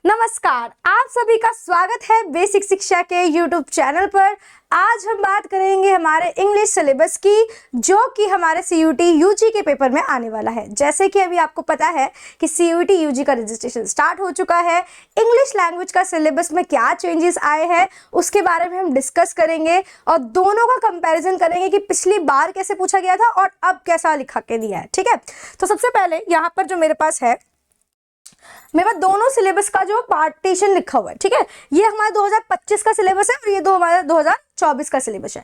नमस्कार, आप सभी का स्वागत है बेसिक शिक्षा के यूट्यूब चैनल पर। आज हम बात करेंगे हमारे इंग्लिश सिलेबस की, जो कि हमारे CUT UG के पेपर में आने वाला है। जैसे कि अभी आपको पता है कि CUT UG का रजिस्ट्रेशन स्टार्ट हो चुका है। इंग्लिश लैंग्वेज का सिलेबस में क्या चेंजेस आए हैं उसके बारे में हम डिस्कस करेंगे और दोनों का कंपैरिजन करेंगे कि पिछली बार कैसे पूछा गया था और अब कैसा लिखा के दिया है। ठीक है, तो सबसे पहले यहाँ पर जो मेरे पास मेरे पास दोनों सिलेबस का जो पार्टीशन लिखा हुआ है। ठीक है, ये हमारा 2025 का सिलेबस है और ये हमारा 2024 का सिलेबस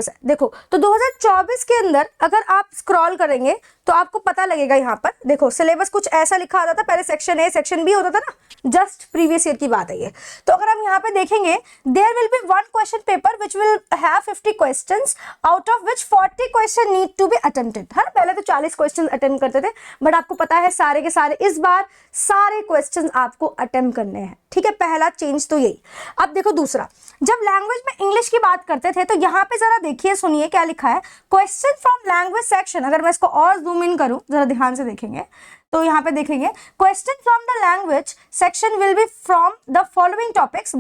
है। देखो, तो 2024 के अंदर अगर आप स्क्रॉल करेंगे तो आपको पता लगेगा। यहाँ पर देखो, सिलेबस कुछ ऐसा लिखा होता था, पहले सेक्शन ए सेक्शन बी होता था ना, जस्ट प्रीवियस ईयर की बात है ये। तो अगर हम यहाँ पे देखेंगे, there will be one question paper which will have 50 questions, out of which 40 question need to be attempted. है, पहले तो 40 क्वेश्चन अटेम्प्ट करते थे, बट आपको पता है सारे के सारे इस बार सारे क्वेश्चंस आपको अटेम्प्ट करने हैं। ठीक है, पहला चेंज तो यही। अब देखो दूसरा, जब लैंग्वेज में इंग्लिश की बात करते थे तो यहाँ पे जरा देखिए, सुनिए क्या लिखा है। क्वेश्चन फ्रॉम लैंग्वेज सेक्शन, अगर मैं इसको और जूम इन करूं, जरा ध्यान से देखेंगे तो यहाँ पे देखेंगे, question from the language section will be from the following topics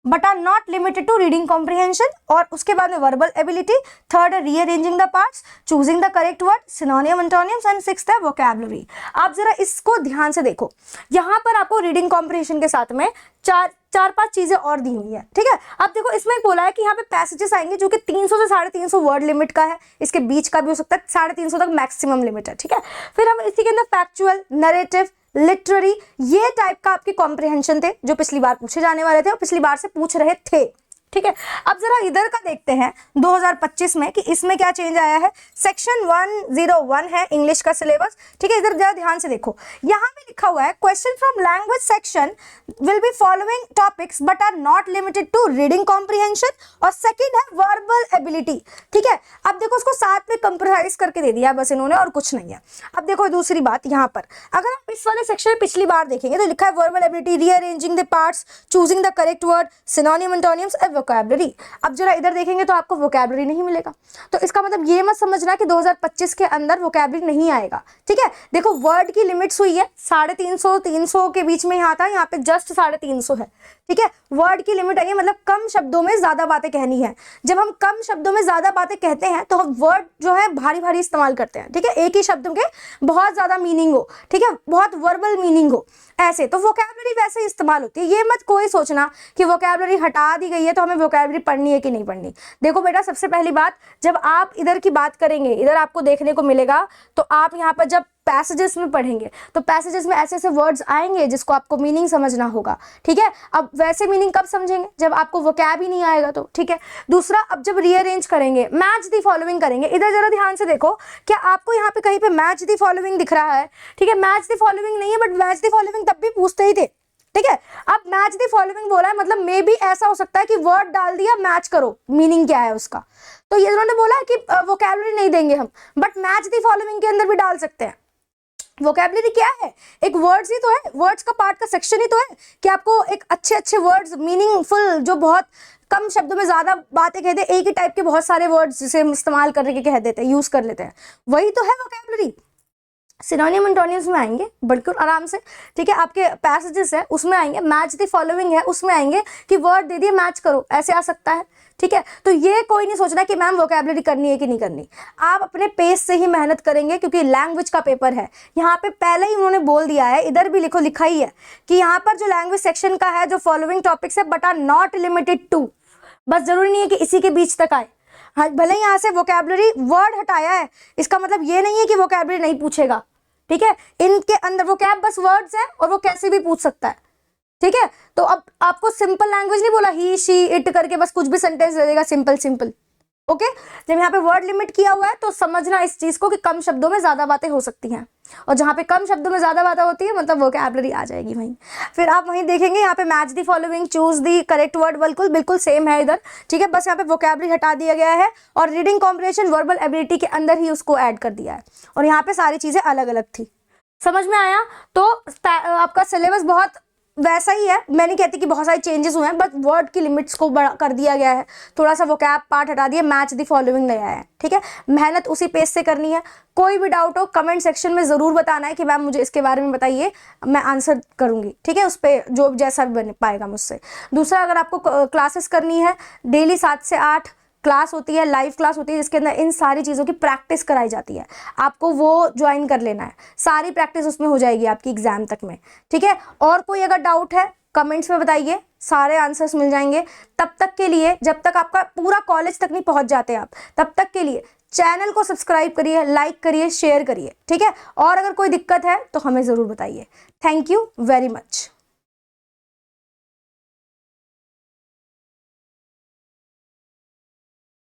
but are not limited to reading comprehension. और उसके बाद में वर्बल एबिलिटी, थर्ड है rearranging the parts, choosing the correct word, synonym antonyms and sixth है vocabulary. आप जरा इसको ध्यान से देखो, यहाँ पर आपको रीडिंग कॉम्प्रिहेंशन के साथ में चार पांच चीजें और दी हुई है। ठीक है, अब देखो इसमें बोला है कि यहाँ पे पैसेजेस आएंगे जो कि 300 से 350 वर्ड लिमिट का है, इसके बीच का भी हो सकता है, 350 तक मैक्सिमम लिमिट है। ठीक है, फिर हम इसी के अंदर फैक्चुअल, नरेटिव, लिटरेरी, ये टाइप का आपके कॉम्प्रिहेंशन थे जो पिछली बार पूछे जाने वाले थे और पिछली बार से पूछ रहे थे। ठीक है, अब जरा इधर का देखते हैं 2025 में कि इसमें क्या चेंज आया है। सेक्शन 101 है इंग्लिश का सिलेबस। ठीक है, इधर जरा ध्यान से देखो, यहाँ पे लिखा हुआ है question from language section will be following topics but are not limited to reading comprehension, और सेकंड है वर्बल एबिलिटी। ठीक है, अब देखो उसको साथ में कंप्रोमाइज करके दे दिया बस इन्होंने, और कुछ नहीं है। अब देखो दूसरी बात, यहाँ पर अगर आप इस वाले सेक्शन में पिछली बार देखेंगे तो लिखा है verbal ability, rearranging the parts, choosing the correct word, synonym antonyms, vocabulary. अब जरा इधर देखेंगे तो आपको वोकैबुलरी नहीं मिलेगा, तो इसका मतलब ये मत समझना कि 2025 के अंदर वोकैबुलरी नहीं आएगा। ठीक है, देखो वर्ड की लिमिट्स हुई है 350 300 के बीच में यहाँ था, यहाँ पे जस्ट 350 है। ठीक है, वर्ड की लिमिट आई है, मतलब कम शब्दों में ज्यादा बातें कहनी है। जब हम कम शब्दों में ज्यादा बातें कहते हैं तो हम वर्ड जो है भारी भारी इस्तेमाल करते हैं। ठीक है, एक ही शब्द के बहुत ज्यादा मीनिंग हो, ठीक है, बहुत वर्बल मीनिंग हो, ऐसे तो वोकैबुलरी वैसे ही इस्तेमाल होती है। ये मत कोई सोचना कि वोकैबुलरी हटा दी गई है तो हमें वोकैबुलरी पढ़नी है कि नहीं पढ़नी। देखो बेटा, सबसे पहली बात, जब आप इधर की बात करेंगे, इधर आपको देखने को मिलेगा, तो आप यहाँ पर जब पैसेजेस में पढ़ेंगे तो पैसेजेस में ऐसे ऐसे वर्ड्स आएंगे जिसको आपको मीनिंग समझना होगा। ठीक है, अब वैसे मीनिंग कब समझेंगे, जब आपको वोकैब ही नहीं आएगा तो। ठीक है, दूसरा, अब जब रीअरेंज करेंगे, मैच द फॉलोइंग करेंगे, इधर जरा ध्यान से देखो, क्या आपको यहाँ पे कहीं पे मैच द फॉलोइंग दिख रहा है? ठीक है, मैच द फॉलोइंग नहीं है, बट मैच द फॉलोइंग तब भी पूछते ही थे। ठीक है, अब मैच द फॉलोइंग बोला है, मतलब मे बी ऐसा हो सकता है कि वर्ड डाल दिया, मैच करो, मीनिंग क्या है उसका। तो ये उन्होंने बोला है कि वोकैबुलरी नहीं देंगे हम, बट मैच द फॉलोइंग के अंदर भी डाल सकते हैं। वोकैबुलरी क्या है? एक वर्ड्स ही तो है, वर्ड्स का पार्ट का सेक्शन ही तो है कि आपको एक अच्छे अच्छे वर्ड्स, मीनिंगफुल, जो बहुत कम शब्दों में ज्यादा बातें कहते हैं, एक ही टाइप के बहुत सारे वर्ड्स जिसे हम इस्तेमाल करके कह देते हैं, यूज कर लेते हैं, वही तो है वोकैबुलरी। सिनोनिम एंटोनिम्स में आएंगे बिल्कुल आराम से। ठीक है, आपके पैसेजेस है उसमें आएंगे, मैच द फॉलोइंग है उसमें आएंगे कि वर्ड दे दिए मैच करो, ऐसे आ सकता है। ठीक है, तो ये कोई नहीं सोचना कि मैम वोकैबुलरी करनी है कि नहीं करनी। आप अपने पेस से ही मेहनत करेंगे क्योंकि लैंग्वेज का पेपर है। यहाँ पे पहले ही उन्होंने बोल दिया है, इधर भी लिखा ही है कि यहाँ पर जो लैंग्वेज सेक्शन का है, जो फॉलोइंग टॉपिक्स है but are not limited to, बस जरूरी नहीं है कि इसी के बीच तक आए। हाँ, भले यहाँ से वोकैबुलरी वर्ड हटाया है, इसका मतलब ये नहीं है कि वोकैबुलरी नहीं पूछेगा। ठीक है, इनके अंदर वोकैब बस वर्ड्स है और वो कैसे भी पूछ सकता है। ठीक है, तो अब आपको सिंपल लैंग्वेज नहीं बोला, ही शी इट करके बस कुछ भी सेंटेंस दे देगा, सिंपल सिंपल। ओके, जब यहाँ पे वर्ड लिमिट किया हुआ है तो समझना इस चीज को कि कम शब्दों में ज्यादा बातें हो सकती हैं, और जहाँ पे कम शब्दों में ज्यादा बातें होती है मतलब वोकैबुलरी आ जाएगी वहीं। फिर आप वहीं देखेंगे यहाँ पे match the following, choose the correct word, बिल्कुल सेम है इधर। ठीक है, बस यहाँ पे वोकैबुलरी हटा दिया गया है और रीडिंग कॉम्प्रिहेंशन, वर्बल एबिलिटी के अंदर ही उसको ऐड कर दिया है, और यहाँ पे सारी चीजें अलग अलग थी। समझ में आया? तो आपका सिलेबस बहुत वैसा ही है, मैं नहीं कहती कि बहुत सारे चेंजेस हुए हैं, बट वर्ड की लिमिट्स को बड़ा कर दिया गया है, थोड़ा सा वोकैब पार्ट हटा दिया, मैच द फॉलोइंग नया है, ठीक है। मेहनत उसी पेज से करनी है। कोई भी डाउट हो कमेंट सेक्शन में ज़रूर बताना है कि मैम मुझे इसके बारे में बताइए, मैं आंसर करूँगी, ठीक है, उस पर जो जैसा भी बन पाएगा मुझसे। दूसरा, अगर आपको क्लासेस करनी है, डेली 7 से 8 क्लास होती है, लाइव क्लास होती है, जिसके अंदर इन सारी चीज़ों की प्रैक्टिस कराई जाती है, आपको वो ज्वाइन कर लेना है, सारी प्रैक्टिस उसमें हो जाएगी आपकी एग्जाम तक में, ठीक है। और कोई अगर डाउट है कमेंट्स में बताइए, सारे आंसर्स मिल जाएंगे। तब तक के लिए, जब तक आपका पूरा कॉलेज तक नहीं पहुंच जाते आप, तब तक के लिए चैनल को सब्सक्राइब करिए, लाइक करिए, शेयर करिए, ठीक है। और अगर कोई दिक्कत है तो हमें ज़रूर बताइए। Thank you very much.